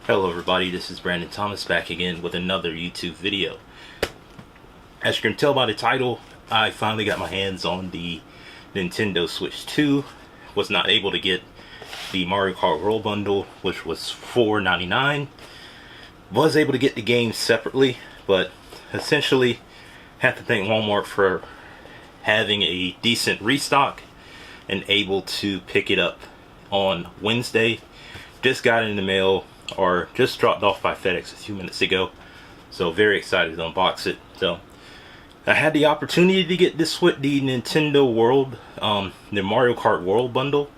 Hello everybody, this is Brandon Thomas back again with another YouTube video. As you can tell by the title, I finally got my hands on the Nintendo Switch 2. Was not able to get the Mario Kart World Bundle, which was $4.99. Was able to get the game separately, but essentially have to thank Walmart for having a decent restock and able to pick it up on Wednesday. Just got it in the mail, or just dropped off by FedEx a few minutes ago, so very excited to unbox it. So I had the opportunity to get this with the Nintendo World, the Mario Kart World Bundle,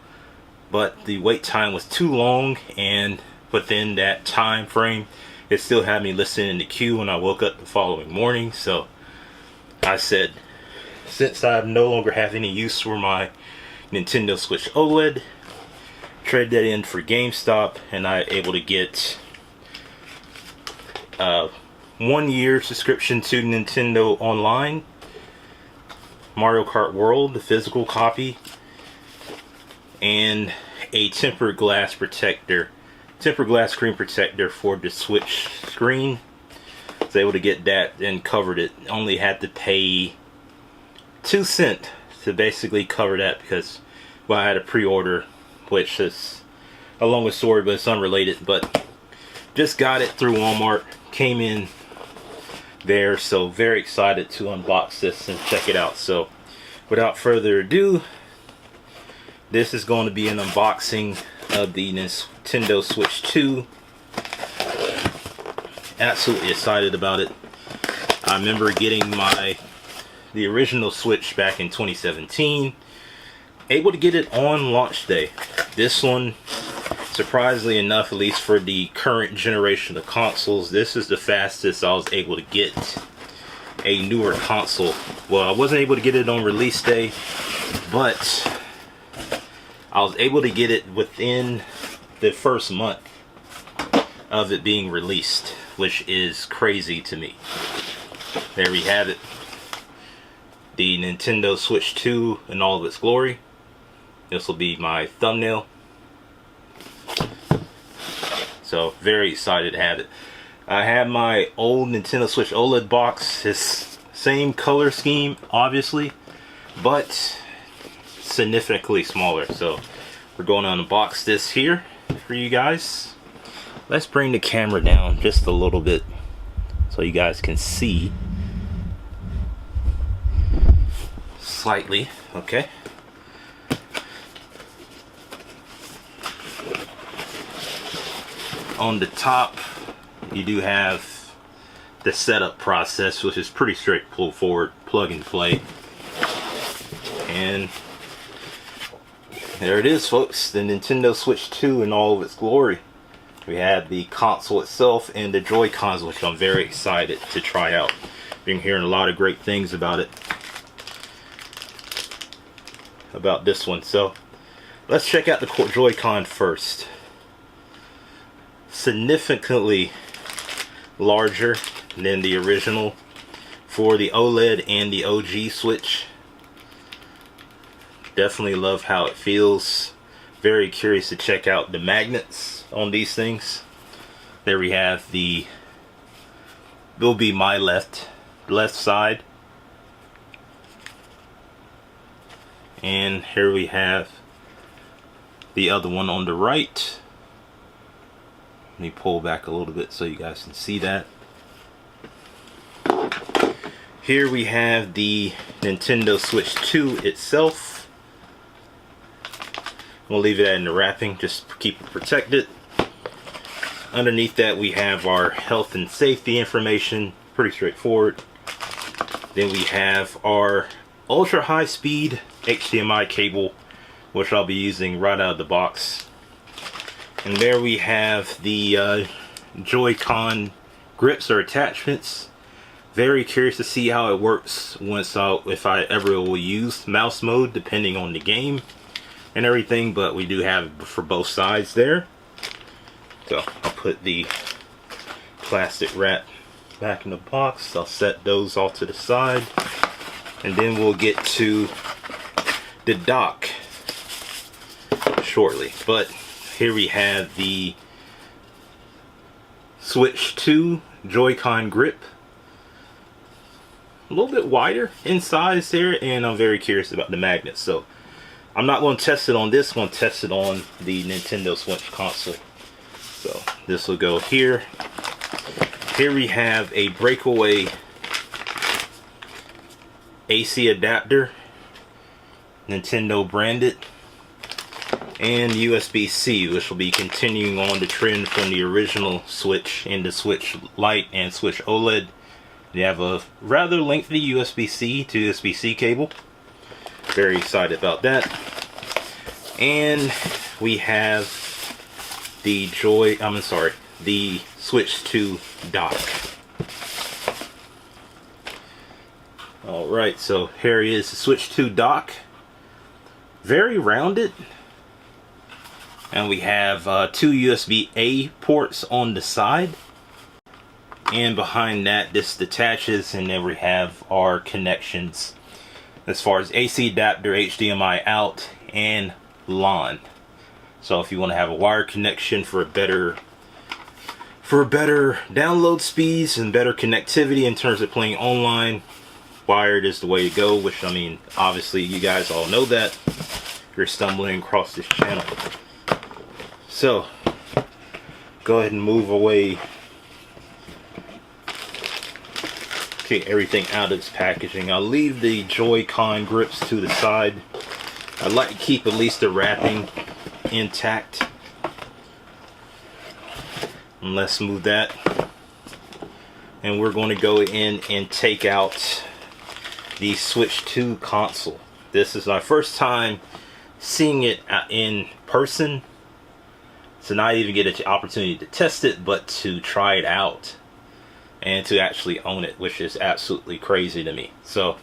but the wait time was too long, and within that time frame it still had me listening in the queue when I woke up the following morning. So I said, since I no longer have any use for my Nintendo Switch OLED, trade that in for GameStop, and I able to get a 1-year subscription to Nintendo Online, Mario Kart World, the physical copy, and a tempered glass screen protector for the Switch screen. I was able to get that and covered it. Only had to pay 2 cents to basically cover that because, well, I had a pre-order, which is a longer story, but it's unrelated. But just got it through Walmart, came in there, so very excited to unbox this and check it out. So without further ado, this is going to be an unboxing of the Nintendo Switch 2. Absolutely excited about it. I remember getting the original Switch back in 2017. Able to get it on launch day. This one, surprisingly enough, at least for the current generation of consoles, this is the fastest I was able to get a newer console. Well, I wasn't able to get it on release day, but I was able to get it within the first month of it being released, which is crazy to me. There we have it. The Nintendo Switch 2 in all of its glory. This will be my thumbnail. So very excited to have it. I have my old Nintendo Switch OLED box. It's same color scheme, obviously, but significantly smaller. So we're going to unbox this here for you guys. Let's bring the camera down just a little bit so you guys can see slightly. Okay. On the top, you do have the setup process, which is pretty straightforward, plug and play. And there it is, folks, the Nintendo Switch 2 in all of its glory. We have the console itself and the Joy-Cons, which I'm very excited to try out. Been hearing a lot of great things about it, about this one. So let's check out the Joy-Con first. Significantly larger than the original for the OLED and the OG Switch. Definitely love how it feels. Very curious to check out the magnets on these things. There we have will be my left side, and here we have the other one on the right. Let me pull back a little bit so you guys can see that. Here we have the Nintendo Switch 2 itself. We'll leave it in the wrapping, just keep it protected. Underneath that we have our health and safety information, pretty straightforward. Then we have our ultra high speed HDMI cable, which I'll be using right out of the box. And there we have the Joy-Con grips or attachments. Very curious to see how it works if I ever will use mouse mode, depending on the game and everything. But we do have it for both sides there. So I'll put the plastic wrap back in the box. I'll set those off to the side, and then we'll get to the dock shortly. But here we have the Switch 2 Joy-Con grip. A little bit wider in size there, and I'm very curious about the magnets. So I'm not going to test it on this, I'm going to test it on the Nintendo Switch console. So this will go here. Here we have a breakaway AC adapter, Nintendo branded, and USB-C, which will be continuing on the trend from the original Switch into Switch Lite and Switch OLED. You have a rather lengthy USB-C to USB-C cable. Very excited about that. And we have the the Switch 2 dock. Alright, so here is the Switch 2 dock. Very rounded. And we have 2 USB-A ports on the side. And behind that, this detaches, and then we have our connections as far as AC adapter, HDMI out, and LAN. So if you want to have a wired connection for better download speeds and better connectivity in terms of playing online, wired is the way to go. Which, I mean, obviously you guys all know that if you're stumbling across this channel. So go ahead and move away. Take everything out of this packaging. I'll leave the Joy-Con grips to the side. I'd like to keep at least the wrapping intact. And let's move that. And we're going to go in and take out the Switch 2 console. This is my first time seeing it in person. So not even get an opportunity to test it, but to try it out. And to actually own it, which is absolutely crazy to me. So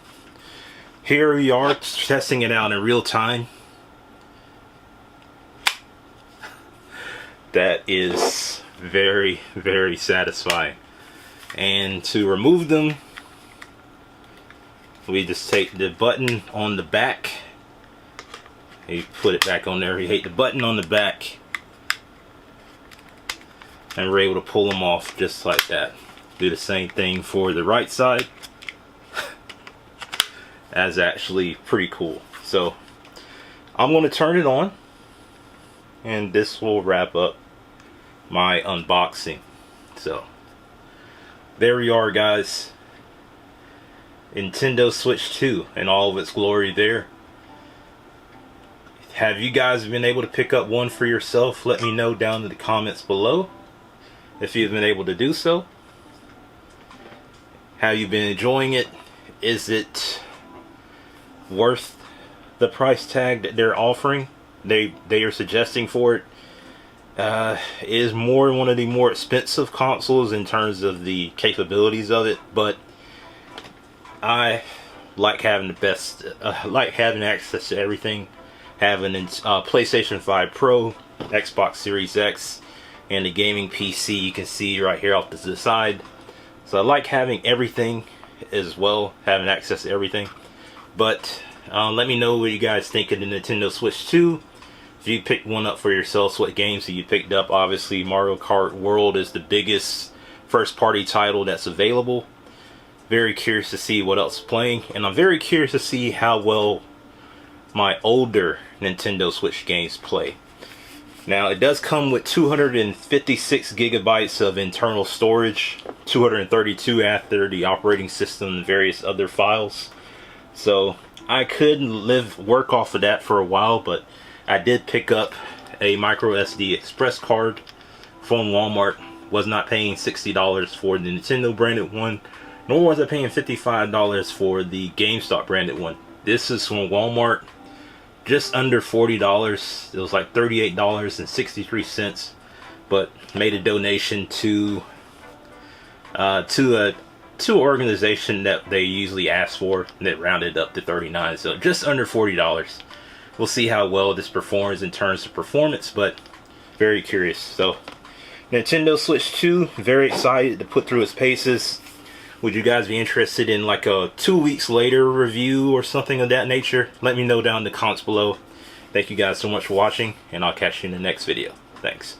here we are testing it out in real time. That is very, very satisfying. And to remove them, we just take the button on the back. You put it back on there. You hit the button on the back, and we're able to pull them off just like that. Do the same thing for the right side. That's actually pretty cool. So I'm going to turn it on, and this will wrap up my unboxing. So there we are, guys. Nintendo Switch 2 in all of its glory there. Have you guys been able to pick up one for yourself? Let me know down in the comments below if you've been able to do so. How you've been enjoying it? Is it worth the price tag that they're offering? They are suggesting for it. It is one of the more expensive consoles in terms of the capabilities of it, but I like having the best. Like having access to everything. Having PlayStation 5 Pro, Xbox Series X, and the gaming PC. You can see right here off to the side. So I like having everything as well, having access to everything. But let me know what you guys think of the Nintendo Switch 2. If you picked one up for yourselves, what games have you picked up? Obviously, Mario Kart World is the biggest first-party title that's available. Very curious to see what else is playing. And I'm very curious to see how well my older Nintendo Switch games play. Now, it does come with 256 gigabytes of internal storage, 232 after the operating system and various other files. So I could work off of that for a while, but I did pick up a micro SD express card from Walmart. Was not paying $60 for the Nintendo branded one, nor was I paying $55 for the GameStop branded one. This is from Walmart. Just under $40. It was like $38.63, but made a donation to an organization that they usually ask for, and that rounded up to $39. So just under $40. We'll see how well this performs in terms of performance, but very curious. So Nintendo Switch 2, very excited to put through its paces. Would you guys be interested in like a 2 weeks later review or something of that nature? Let me know down in the comments below. Thank you guys so much for watching, and I'll catch you in the next video. Thanks.